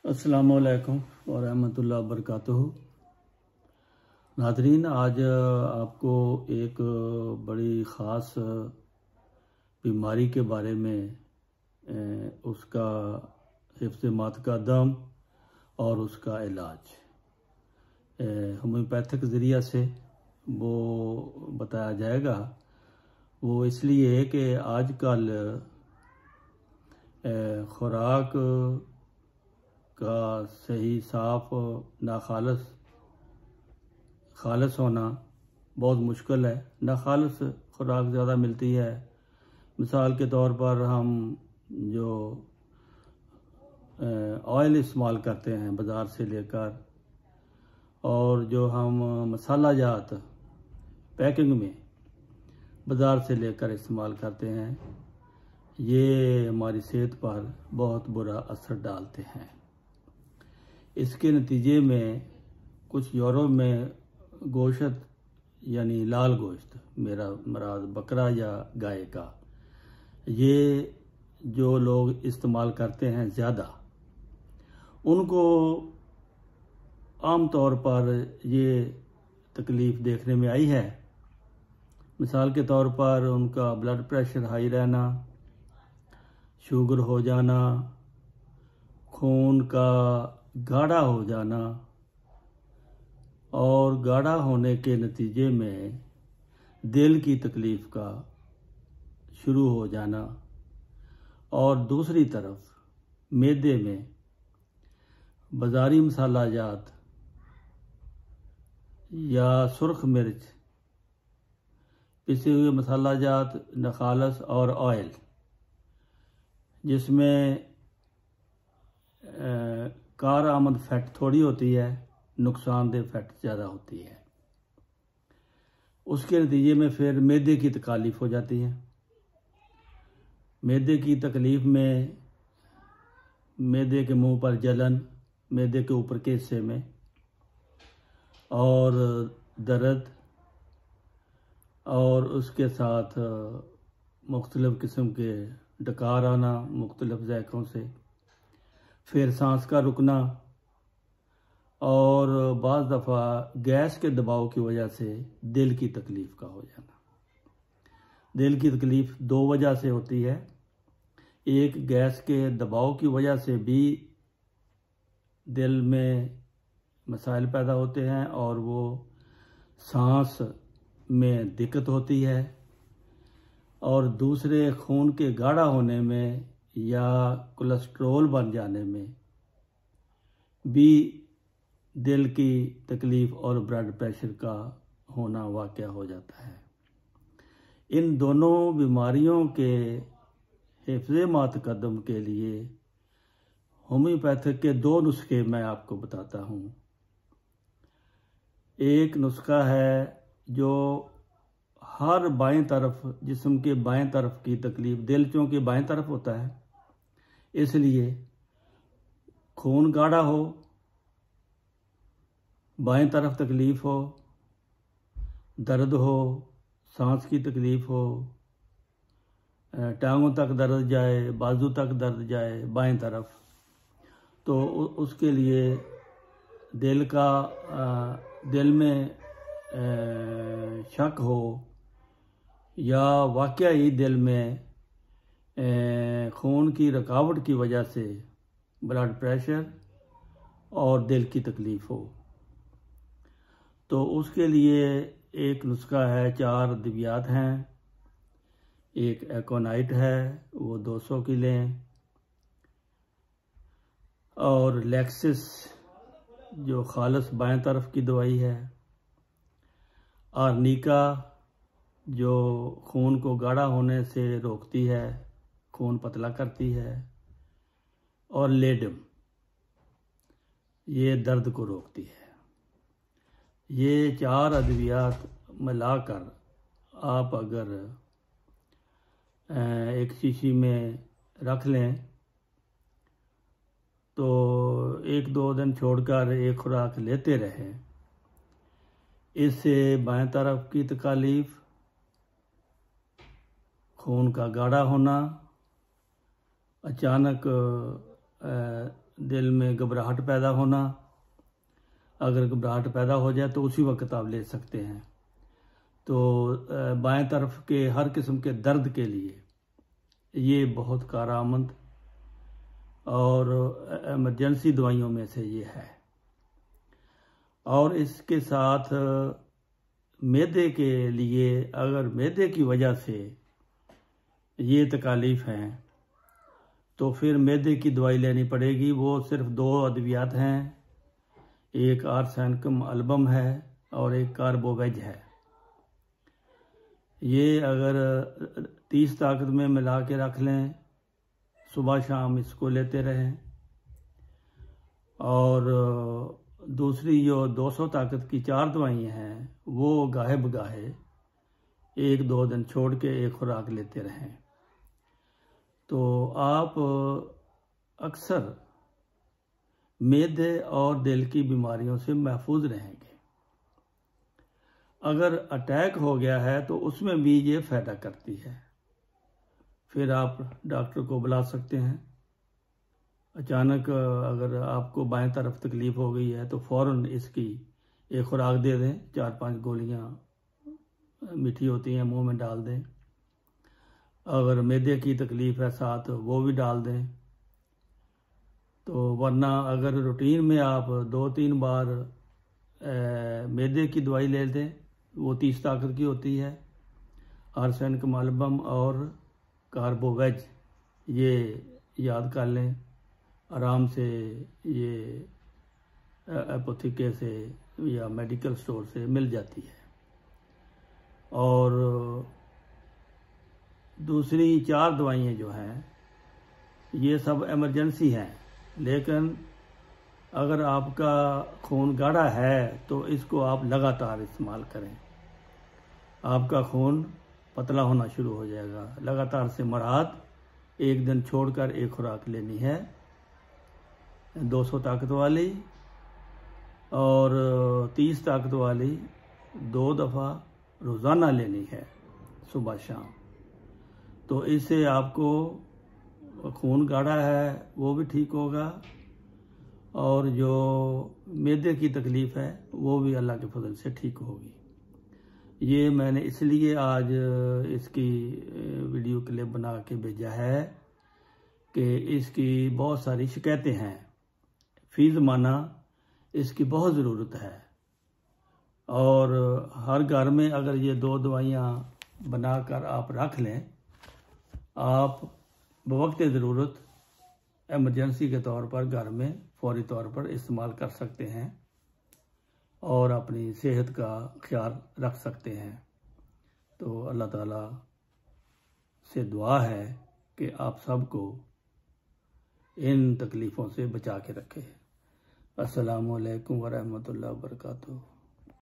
अस्सलामुअलैकुम वरहमतुल्लाहि वबरकातुहू। नाज़रीन, आज आपको एक बड़ी ख़ास बीमारी के बारे में उसका हिफ्ज़ मातक़दम और उसका इलाज होम्योपैथिक ज़रिया से वो बताया जाएगा। वो इसलिए कि आजकल खुराक का सही साफ नाखालस खालस होना बहुत मुश्किल है। नाखालस खुराक ज़्यादा मिलती है। मिसाल के तौर पर हम जो ऑयल इस्तेमाल करते हैं बाज़ार से लेकर, और जो हम मसाला जात पैकिंग में बाज़ार से लेकर इस्तेमाल करते हैं, ये हमारी सेहत पर बहुत बुरा असर डालते हैं। इसके नतीजे में कुछ यूरोप में गोश्त यानी लाल गोश्त, मेरा मराद बकरा या गाय का, ये जो लोग इस्तेमाल करते हैं ज़्यादा, उनको आम तौर पर ये तकलीफ़ देखने में आई है। मिसाल के तौर पर उनका ब्लड प्रेशर हाई रहना, शुगर हो जाना, खून का गाढ़ा हो जाना, और गाढ़ा होने के नतीजे में दिल की तकलीफ़ का शुरू हो जाना, और दूसरी तरफ मैदे में बाज़ारी मसाला जात या सुर्ख मिर्च, पिसे हुए मसाला जात, नखालस और ऑयल, जिसमें कार आमद फैट थोड़ी होती है, नुकसानदेह फैट ज़्यादा होती है। उसके नतीजे में फिर मैदे की तकलीफ़ हो जाती है। मैदे की तकलीफ़ में मैदे के मुंह पर जलन, मैदे के ऊपर के हिस्से में, और दर्द, और उसके साथ मुख्तलिफ़ किस्म के डकार आना मुख्तलिफ़ ज़ायक़ों से, फिर सांस का रुकना, और बाज़ दफ़ा गैस के दबाव की वजह से दिल की तकलीफ़ का हो जाना। दिल की तकलीफ़ दो वजह से होती है। एक, गैस के दबाव की वजह से भी दिल में मसाइल पैदा होते हैं और वो सांस में दिक्कत होती है, और दूसरे, खून के गाढ़ा होने में या कोलेस्ट्रोल बन जाने में भी दिल की तकलीफ़ और ब्लड प्रेशर का होना वाक़या हो जाता है। इन दोनों बीमारियों के हिफ्ज़े मातक़दम के लिए होम्योपैथिक के दो नुस्खे मैं आपको बताता हूँ। एक नुस्खा है जो हर बाएं तरफ, जिस्म के बाएं तरफ की तकलीफ़, दिल चूँकि बाएं तरफ होता है, इसलिए खून गाढ़ा हो, बाएं तरफ तकलीफ़ हो, दर्द हो, सांस की तकलीफ़ हो, टांगों तक दर्द जाए, बाजू तक दर्द जाए बाएं तरफ, तो उसके लिए दिल में शक हो या वाक़या ही दिल में खून की रुकावट की वजह से ब्लड प्रेशर और दिल की तकलीफ़ हो, तो उसके लिए एक नुस्खा है। 4 अद्वियात हैं। एक एकोनाइट है, वो 200 की लें, और लेक्सिस जो खालस बाएं तरफ की दवाई है, आर्निका जो खून को गाढ़ा होने से रोकती है, खून पतला करती है, और लेडम ये दर्द को रोकती है। ये 4 अद्वियात मिलाकर आप अगर एक शीशी में रख लें तो 1-2 दिन छोड़कर एक खुराक लेते रहें, इससे बाएं तरफ की तकलीफ़, खून का गाढ़ा होना, अचानक दिल में घबराहट पैदा होना, अगर घबराहट पैदा हो जाए तो उसी वक्त आप ले सकते हैं। तो बाएं तरफ के हर किस्म के दर्द के लिए ये बहुत कारआमद और इमरजेंसी दवाइयों में से ये है। और इसके साथ मैदे के लिए, अगर मैदे की वजह से ये तकालीफ हैं तो फिर मैदे की दवाई लेनी पड़ेगी। वो सिर्फ 2 अद्वियात हैं, एक आर्सेनिकम अल्बम है और एक कार्बोवेज है। ये अगर 30 ताकत में मिला के रख लें, सुबह शाम इसको लेते रहें। और दूसरी जो 200 ताकत की 4 दवाइयाँ हैं वो गाहे बगाहे 1-2 दिन छोड़ के एक खुराक लेते रहें। तो आप अक्सर मैदे और दिल की बीमारियों से महफूज रहेंगे। अगर अटैक हो गया है तो उसमें भी ये फ़ायदा करती है। फिर आप डॉक्टर को बुला सकते हैं। अचानक अगर आपको बाएं तरफ तकलीफ़ हो गई है तो फ़ौरन इसकी एक खुराक दे दें, 4-5 गोलियां मीठी होती हैं, मुंह में डाल दें। अगर मैदे की तकलीफ़ है साथ वो भी डाल दें। तो वरना अगर रूटीन में आप 2-3 बार मैदे की दवाई ले लें, वो 30 ताकत की होती है, आर्सेनिकम अल्बम और कार्बोवेज, ये याद कर लें। आराम से ये एपोथिके से या मेडिकल स्टोर से मिल जाती है। और दूसरी 4 दवाइयाँ जो हैं ये सब इमरजेंसी हैं, लेकिन अगर आपका खून गाढ़ा है तो इसको आप लगातार इस्तेमाल करें। आपका खून पतला होना शुरू हो जाएगा। लगातार से मराद 1 दिन छोड़कर एक खुराक लेनी है 200 ताकत वाली, और 30 ताकत वाली 2 दफ़ा रोज़ाना लेनी है सुबह शाम। तो इससे आपको खून गाढ़ा है वो भी ठीक होगा और जो मैदे की तकलीफ़ है वो भी अल्लाह के फजल से ठीक होगी। ये मैंने इसलिए आज इसकी वीडियो क्लिप बना के भेजा है कि इसकी बहुत सारी शिकायतें हैं, फ़ी ज़माना इसकी बहुत ज़रूरत है। और हर घर में अगर ये 2 दवाइयाँ बनाकर आप रख लें, आप बवक्त ज़रूरत एमरजेंसी के तौर पर घर में फौरी तौर पर इस्तेमाल कर सकते हैं और अपनी सेहत का ख्याल रख सकते हैं। तो अल्लाह ताला से दुआ है कि आप सबको इन तकलीफ़ों से बचा के रखे। अस्सलामु अलैकुम वरहमतुल्लाहि वबरकातुहू।